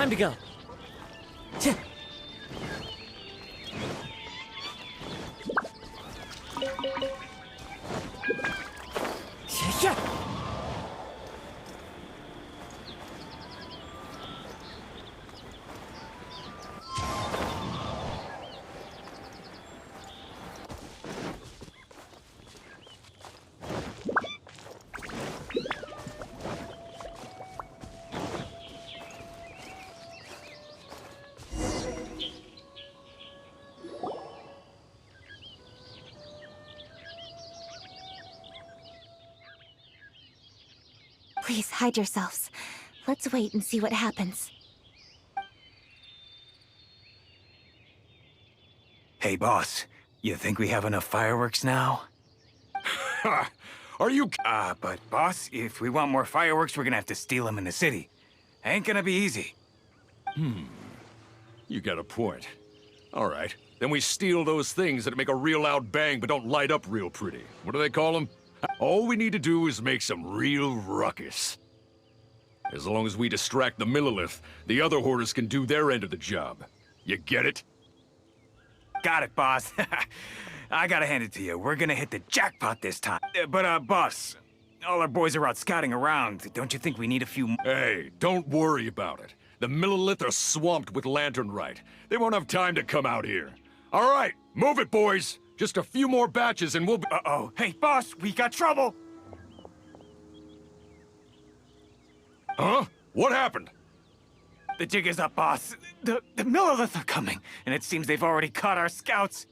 Time to go. Tch. Yeah. Please hide yourselves. Let's wait and see what happens. Hey, boss. You think we have enough fireworks now? Ha! Are you... But boss, if we want more fireworks, we're gonna have to steal them in the city. Ain't gonna be easy. You got a point. All right. Then we steal those things that make a real loud bang but don't light up real pretty. What do they call them? All we need to do is make some real ruckus. As long as we distract the Millilith, the other hoarders can do their end of the job. You get it? Got it, boss. I gotta hand it to you. We're gonna hit the jackpot this time. Boss, all our boys are out scouting around. Don't you think we need a few... Hey, don't worry about it. The Millilith are swamped with lanternite. They won't have time to come out here. All right, move it, boys. Just a few more batches and we'll be... Uh-oh. Hey, boss, we got trouble! Huh? What happened? The jig is up, boss. The Millilith are coming, and it seems they've already caught our scouts.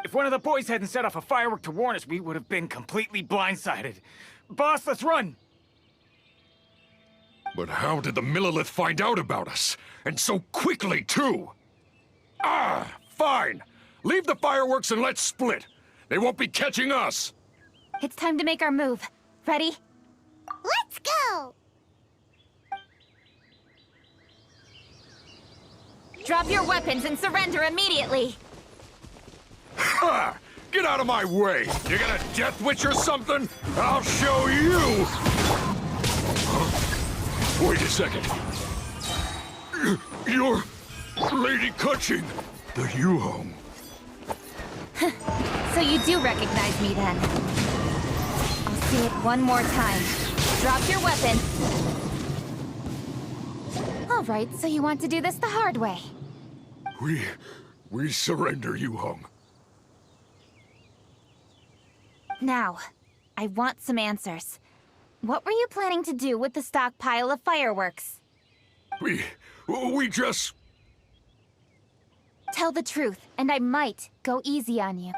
If one of the boys hadn't set off a firework to warn us, we would have been completely blindsided. Boss, let's run! But how did the Millilith find out about us? And so quickly, too? Fine. Leave the fireworks and let's split. They won't be catching us. It's time to make our move. Ready? Let's go! Drop your weapons and surrender immediately! Ha! Get out of my way! You got a death witch or something? I'll show you! Huh? Wait a second. You're Lady Kutching, the Yuhong. So you do recognize me then. I'll see it one more time. Drop your weapon. All right, so you want to do this the hard way. We surrender, Yuhong. Now, I want some answers. What were you planning to do with the stockpile of fireworks? We just... Tell the truth, and I might go easy on you.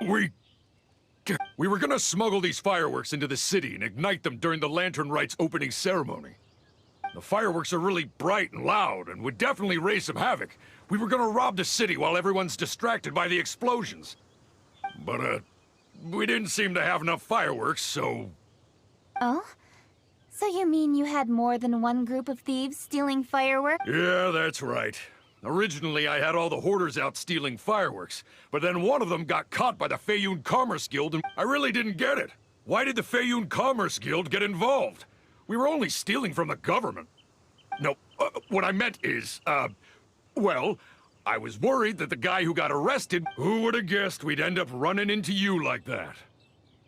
We were gonna smuggle these fireworks into the city and ignite them during the Lantern Rite's opening ceremony. The fireworks are really bright and loud and would definitely raise some havoc. We were gonna rob the city while everyone's distracted by the explosions. But, we didn't seem to have enough fireworks, so... Oh? So you mean you had more than one group of thieves stealing fireworks? Yeah, that's right. Originally, I had all the hoarders out stealing fireworks, but then one of them got caught by the Feiyun Commerce Guild, and I really didn't get it. Why did the Feiyun Commerce Guild get involved? We were only stealing from the government. No, what I meant is, well, I was worried that the guy who got arrested, who would have guessed we'd end up running into you like that?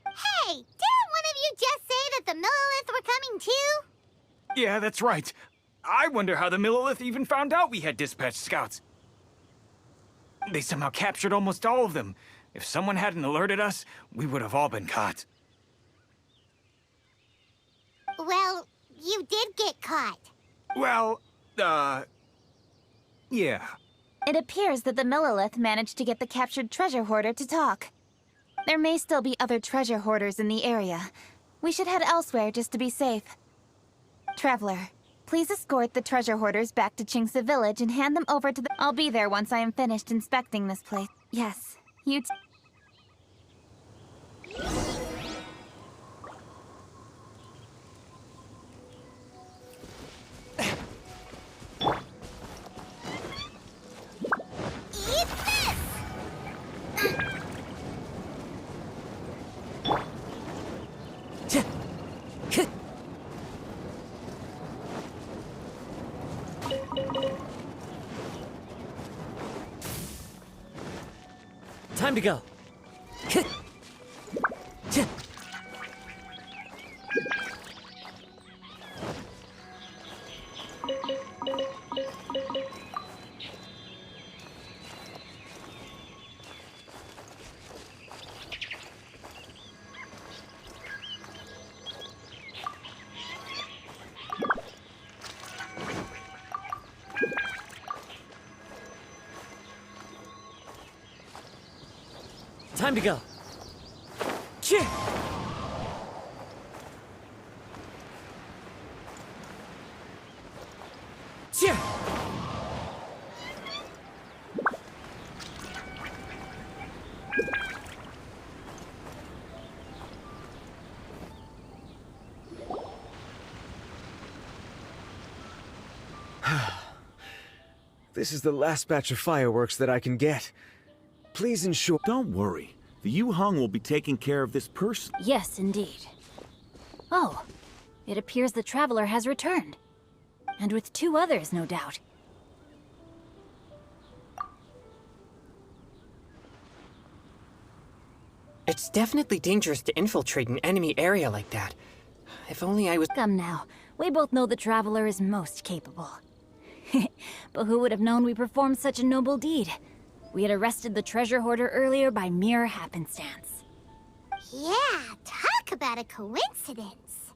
Hey, didn't one of you just say that the Millilith were coming too? Yeah, that's right. I wonder how the Millilith even found out we had dispatched scouts. They somehow captured almost all of them. If someone hadn't alerted us, we would have all been caught. Well, you did get caught. Well, yeah. It appears that the Millilith managed to get the captured treasure hoarder to talk. There may still be other treasure hoarders in the area. We should head elsewhere just to be safe. Traveler, please escort the treasure hoarders back to Qingce Village and hand them over to the... I'll be there once I am finished inspecting this place. Yes, you Eat this! Time to go. Chah! Time to go. Chah! Chah! This is the last batch of fireworks that I can get. Please ensure— Don't worry. The Yu-Hung will be taking care of this person. Yes, indeed. Oh, it appears the traveler has returned. And with 2 others, no doubt. It's definitely dangerous to infiltrate an enemy area like that. If only I was— Come now, we both know the traveler is most capable. But who would have known we performed such a noble deed? We had arrested the treasure hoarder earlier by mere happenstance. Yeah, talk about a coincidence.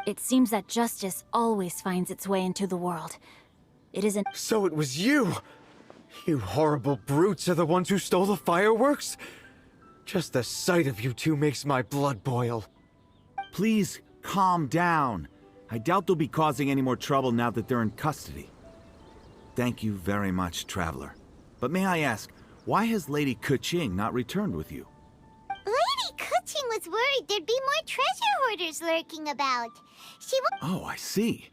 It seems that justice always finds its way into the world. It isn't— So it was you! You horrible brutes are the ones who stole the fireworks? Just the sight of you two makes my blood boil. Please, calm down. I doubt they'll be causing any more trouble now that they're in custody. Thank you very much, Traveler. But may I ask, why has Lady Keqing not returned with you? Lady Keqing was worried there'd be more treasure hoarders lurking about. Oh, I see.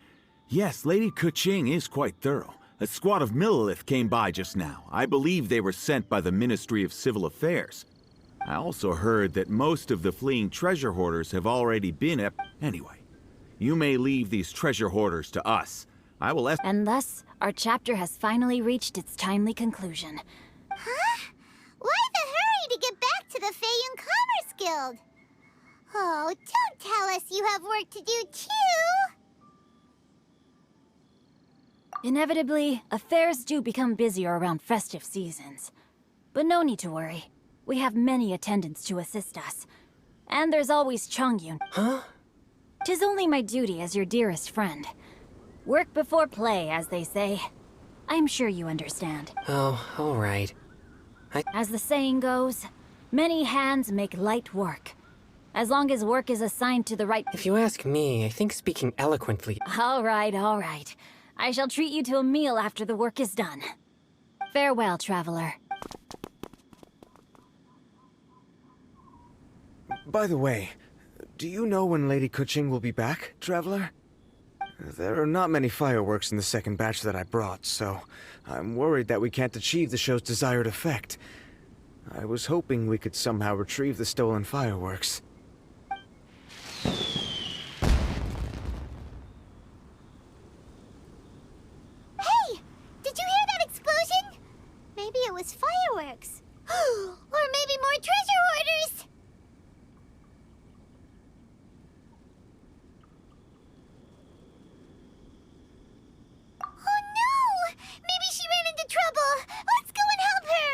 Yes, Lady Keqing is quite thorough. A squad of Millilith came by just now. I believe they were sent by the Ministry of Civil Affairs. I also heard that most of the fleeing treasure hoarders have already been Anyway, you may leave these treasure hoarders to us. I will And thus, our chapter has finally reached its timely conclusion. Huh? Why the hurry to get back to the Feiyun Commerce Guild? Oh, don't tell us you have work to do too! Inevitably, affairs do become busier around festive seasons. But no need to worry. We have many attendants to assist us. And there's always Chongyun. Huh? 'Tis only my duty as your dearest friend. Work before play, as they say. I'm sure you understand. Oh, all right. As the saying goes, many hands make light work. As long as work is assigned to the right— If you ask me, I think speaking eloquently— All right, all right. I shall treat you to a meal after the work is done. Farewell, traveler. By the way, do you know when Lady Keqing will be back, Traveler? There are not many fireworks in the second batch that I brought, so I'm worried that we can't achieve the show's desired effect. I was hoping we could somehow retrieve the stolen fireworks. Hey! Did you hear that explosion? Maybe it was fireworks. Or maybe more treasure hoarders! Oh no! Maybe she ran into trouble! Let's go and help her!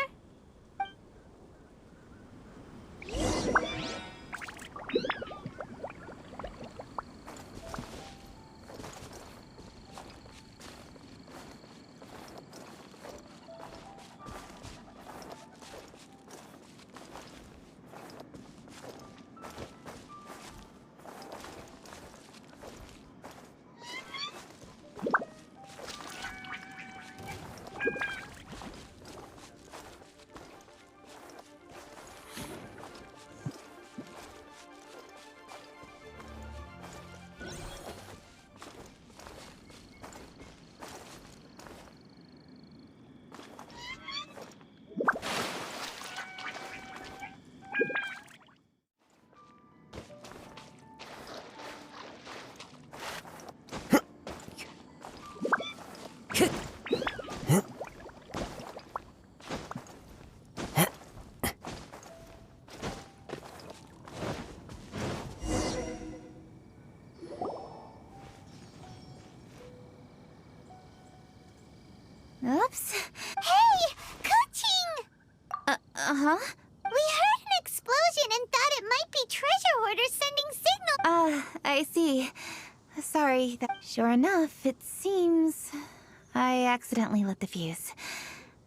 Oops. Hey! Coaching! Uh-huh? We heard an explosion and thought it might be treasure hoarders sending signals. I see. Sorry. Sure enough, it seems I accidentally lit the fuse.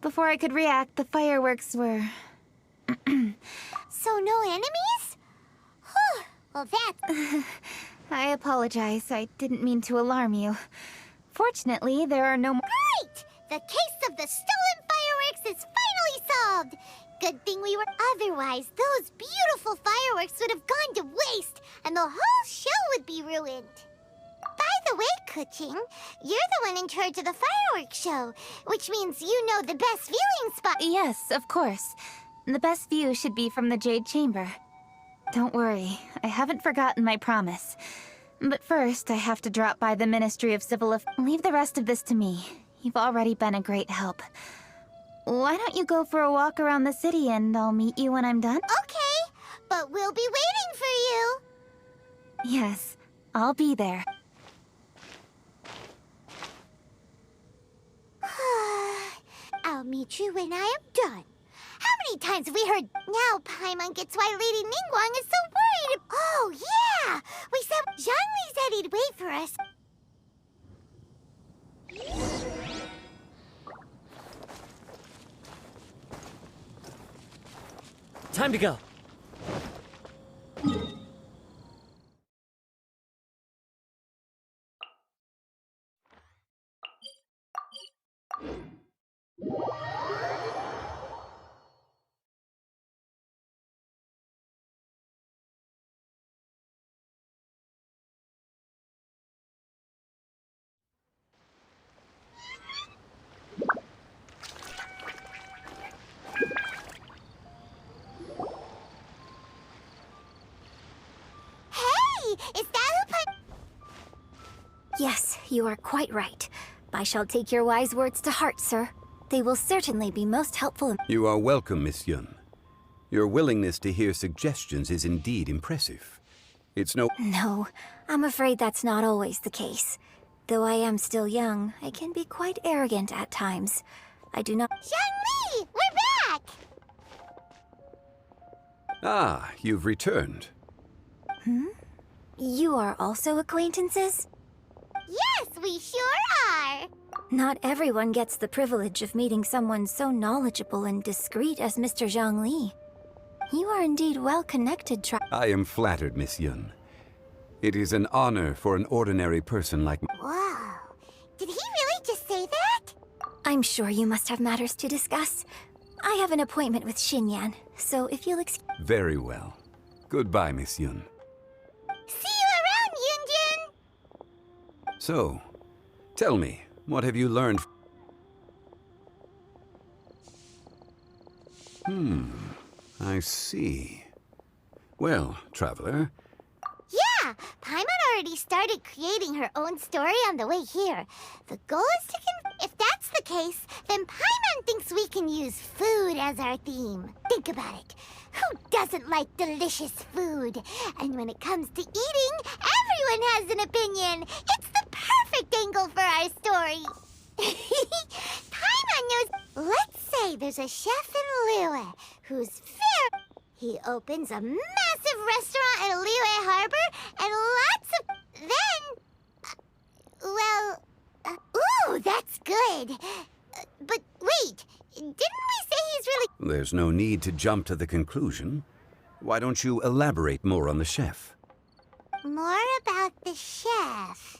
Before I could react, the fireworks were... So no enemies? Whew. Well, that's... I apologize. I didn't mean to alarm you. Fortunately, there are no more... Great! The case of the stolen fireworks is finally solved! Good thing we were... Otherwise, those beautiful fireworks would have gone to waste, and the whole show would be ruined. By the way, Kuching, you're the one in charge of the fireworks show, which means you know the best viewing spot. Yes, of course. The best view should be from the Jade Chamber. Don't worry, I haven't forgotten my promise. But first, I have to drop by the Ministry of Civil Affairs. Leave the rest of this to me. You've already been a great help. Why don't you go for a walk around the city and I'll meet you when I'm done? Okay, but we'll be waiting for you. Yes, I'll be there. I'll meet you when I am done. How many times have we heard... Now Paimon gets why Lady Ningguang is so worried. Oh, yeah! We said Zhangli said he'd wait for us. Time to go. Is that who Yes, you are quite right. I shall take your wise words to heart, sir. They will certainly be most helpful. You are welcome, Miss Yun. Your willingness to hear suggestions is indeed impressive. It's no... No, I'm afraid that's not always the case. Though I am still young, I can be quite arrogant at times. I do not... Zhangli! We're back! Ah, you've returned. You are also acquaintances? Yes, we sure are! Not everyone gets the privilege of meeting someone so knowledgeable and discreet as Mr. Zhang Li. You are indeed well connected, I am flattered, Miss Yun. It is an honor for an ordinary person like me. Wow. Did he really just say that? I'm sure you must have matters to discuss. I have an appointment with Xinyan, so if you'll excuse... Very well. Goodbye, Miss Yun. See you around, Yunjin! So, tell me, what have you learned? I see. Well, traveler, Yeah, Paimon already started creating her own story on the way here. The goal is to If that's the case, then Paimon thinks we can use food as our theme. Think about it. Who doesn't like delicious food? And when it comes to eating, everyone has an opinion. It's the perfect angle for our story. Paimon knows... Let's say there's a chef in Liyue who's fair... He opens a massive restaurant at Liyue Harbor and lots of... ooh, that's good. But wait, didn't we say he's really... there's no need to jump to the conclusion. Why don't you elaborate more on the chef? More about the chef.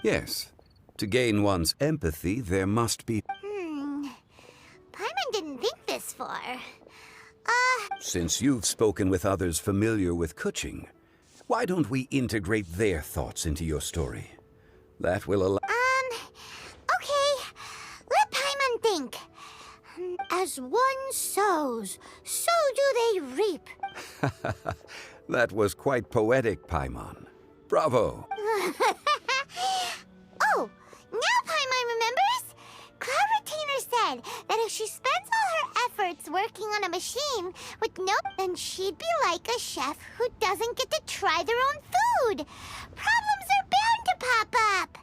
Yes. To gain one's empathy, there must be... Paimon didn't think this far. Since you've spoken with others familiar with Kuching, why don't we integrate their thoughts into your story? That will allow... Okay. Let Paimon think. As one sows, so do they reap. That was quite poetic, Paimon. Bravo! Oh, now Paimon remembers? Cloud Retainer said that if she spends all her efforts working on a machine with then she'd be like a chef who doesn't get to try their own food. Problems are bound to pop up.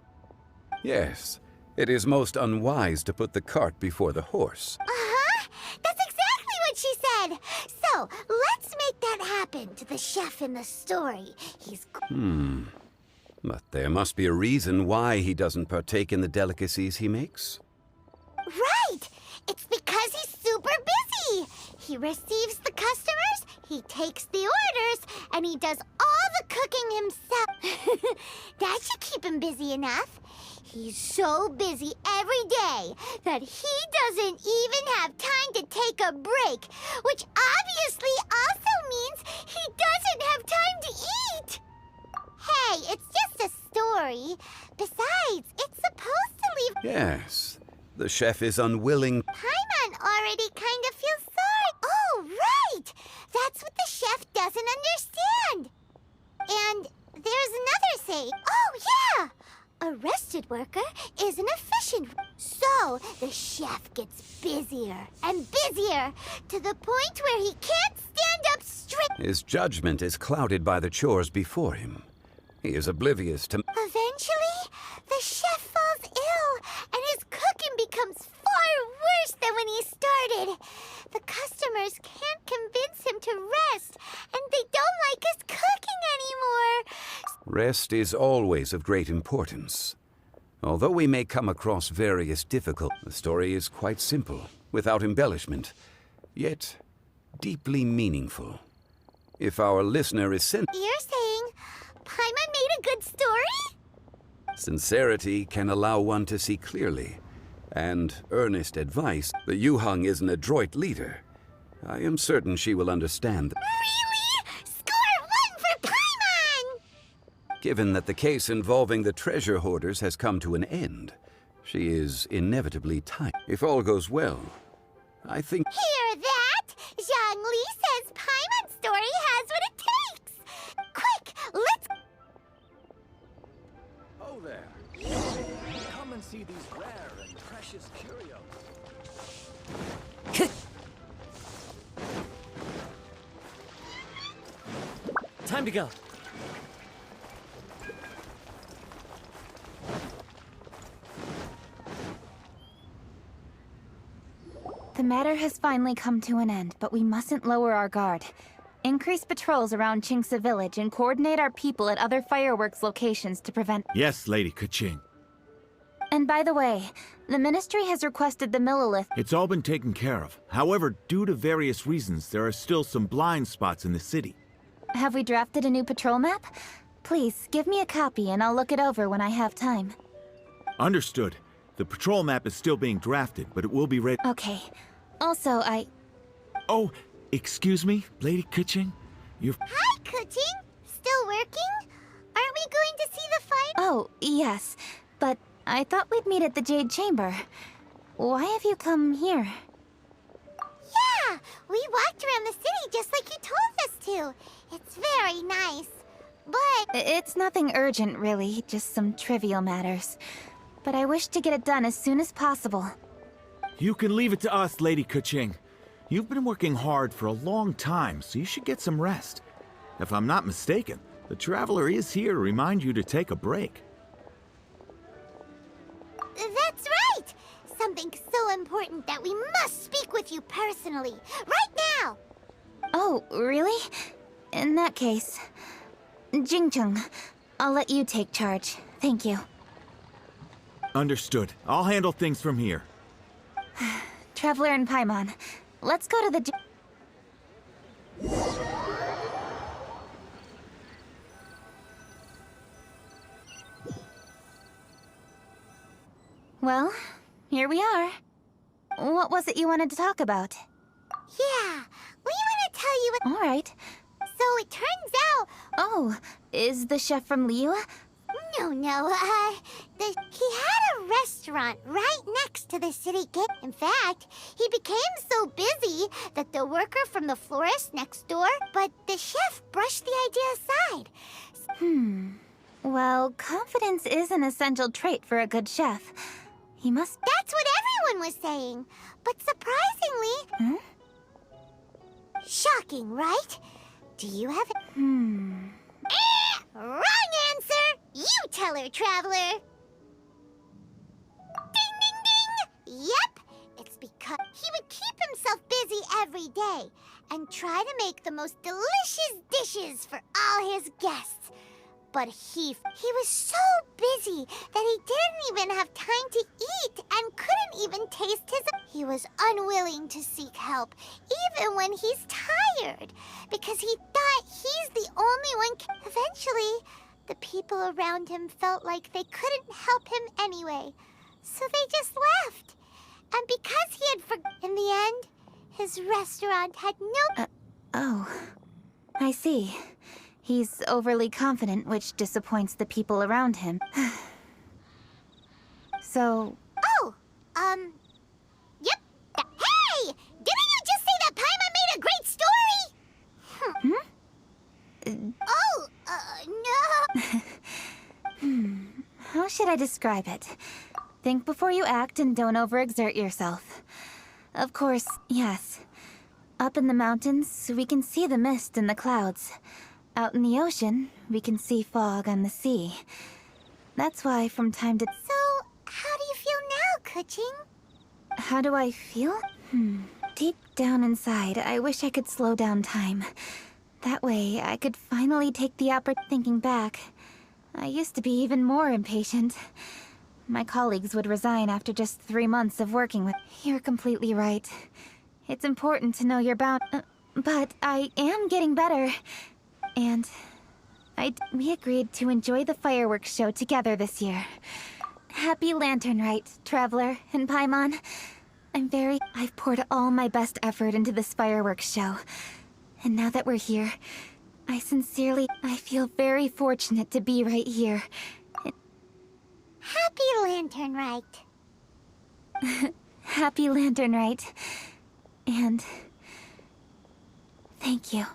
Yes, It is most unwise to put the cart before the horse. Uh-huh. That's exactly what she said. So, let's make that happen to the chef in the story. He's... But there must be a reason why he doesn't partake in the delicacies he makes. Right! It's because he's super busy. He receives the customers, he takes the orders, and he does all the cooking himself. That should keep him busy enough. He's so busy every day that he doesn't even have time to take a break, which obviously also means he doesn't have time to eat. Hey, it's just a story. Besides, it's supposed to leave... Yes, the chef is unwilling. Paimon already kind of feels sorry. Oh, right! That's what the chef doesn't understand. And there's another saying. Oh, yeah! A rested worker is an efficient. So, the chef gets busier and busier to the point where he can't stand up straight. His judgment is clouded by the chores before him. He is oblivious to... Eventually, the chef falls ill, and his cooking becomes far worse than when he started. The customers can't convince him to rest, and they don't like his cooking anymore. Rest is always of great importance. Although we may come across various difficult... The story is quite simple, without embellishment, yet deeply meaningful. If our listener is You're saying Paimon made a good story? Sincerity can allow one to see clearly, and earnest advice. The Yuhang is an adroit leader. I am certain she will understand. Really? Score 1 for Paimon! Given that the case involving the treasure hoarders has come to an end, she is inevitably tied. If all goes well, I think... Hear that? Zhang Li says Paimon's story has what it takes. Quick, let's... Oh there. Come and see these rare and precious curios. Time to go. The matter has finally come to an end, but we mustn't lower our guard. Increase patrols around Qingce Village and coordinate our people at other fireworks locations to prevent... Yes, Lady Keqing. And by the way, the Ministry has requested the Millilith... It's all been taken care of. However, due to various reasons, there are still some blind spots in the city. Have we drafted a new patrol map? Please, give me a copy and I'll look it over when I have time. Understood. The patrol map is still being drafted, but it will be ready. Okay. Also, Oh, excuse me, Lady Keqing? You've... Hi, Kuching. Still working? Aren't we going to see the fight? Oh, yes. But I thought we'd meet at the Jade Chamber. Why have you come here? Yeah, we walked around the city just like you told us to. It's very nice. But... It's nothing urgent, really. Just some trivial matters. But I wish to get it done as soon as possible. You can leave it to us, Lady Keqing. You've been working hard for a long time, so you should get some rest. If I'm not mistaken, the Traveler is here to remind you to take a break. That's right! Something so important that we must speak with you personally. Right now! Oh, really? In that case... Jingcheng, I'll let you take charge. Thank you. Understood. I'll handle things from here. Traveler and Paimon, let's go to the... Well, here we are. What was it you wanted to talk about? Yeah, we want to tell you what... All right. So it turns out... Oh, is the chef from Liyue? No, he had a restaurant right next to the city gate. In fact, he became so busy that the worker from the florist next door, but the chef brushed the idea aside. Well, confidence is an essential trait for a good chef. He must... That's what everyone was saying. But surprisingly... Shocking, right? Do you have... Wrong answer! You tell her, Traveler! every day and try to make the most delicious dishes for all his guests. But he was so busy that he didn't even have time to eat and couldn't even taste his... He was unwilling to seek help, even when he's tired, because he thought he's the only one... Eventually, the people around him felt like they couldn't help him anyway, so they just left. And because he had in the end, his restaurant had no... Oh. I see. He's overly confident, which disappoints the people around him. So... Oh, yep. Hey! Didn't you just say that Paimon made a great story? no. How should I describe it? Think before you act and don't overexert yourself. Of course, yes. Up in the mountains, we can see the mist and the clouds. Out in the ocean, we can see fog on the sea. That's why from time to... So, how do you feel now, Kuching? How do I feel? Deep down inside, I wish I could slow down time. That way, I could finally take the Thinking back, I used to be even more impatient. My colleagues would resign after just 3 months of working with... You're completely right. It's important to know your bound... but I am getting better. And... we agreed to enjoy the fireworks show together this year. Happy Lantern Rite, Traveler and Paimon. I've poured all my best effort into this fireworks show. And now that we're here, I feel very fortunate to be right here. Happy Lantern Rite. Happy Lantern Rite. And... thank you.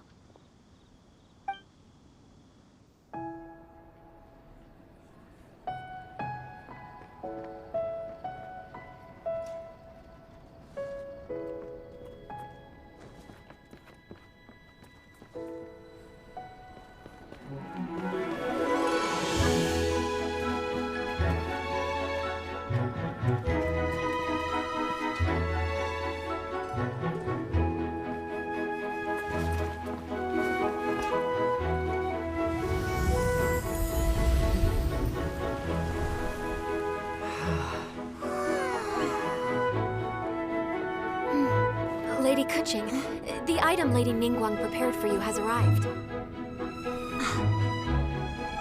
Lady Kuching, the item Lady Ningguang prepared for you has arrived.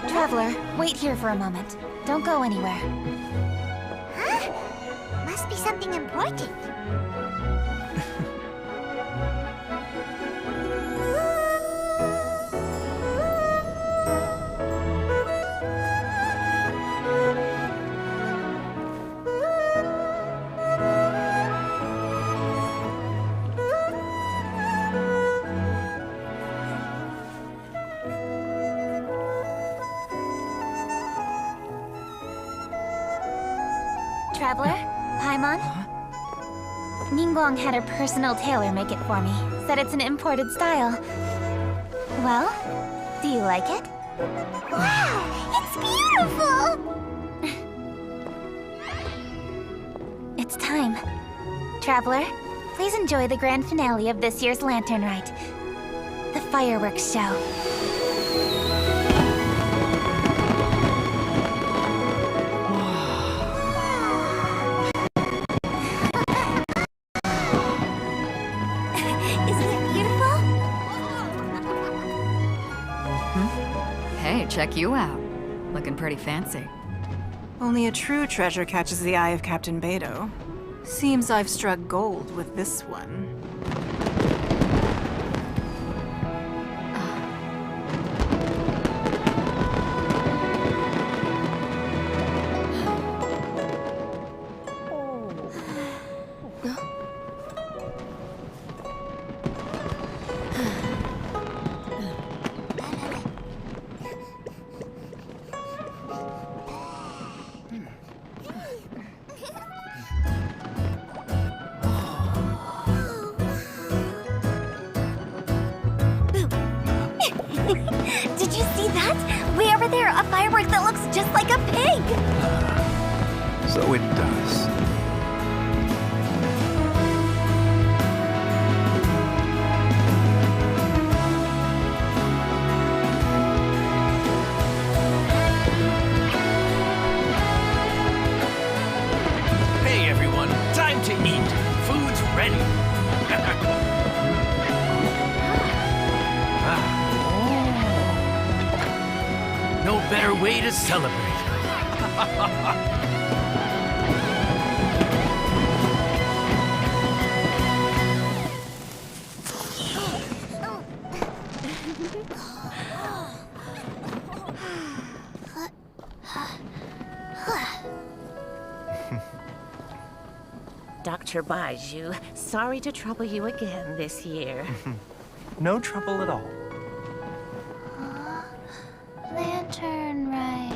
Traveler, wait here for a moment. Don't go anywhere. Huh? Must be something important. Traveler? Paimon? Ningguang had her personal tailor make it for me. Said it's an imported style. Well, do you like it? Wow! It's beautiful! It's time. Traveler, please enjoy the grand finale of this year's Lantern Rite. The fireworks show. Check you out. Looking pretty fancy. Only a true treasure catches the eye of Captain Beidou. Seems I've struck gold with this one. Did you see that? Way over there, a firework that looks just like a pig! So it does. better way to celebrate? Dr. Baiju, sorry to trouble you again this year. No trouble at all. Lantern right.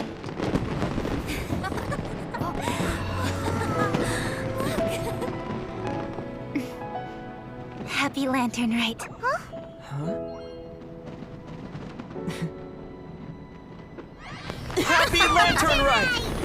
Happy Lantern Rite. Happy Lantern Rite!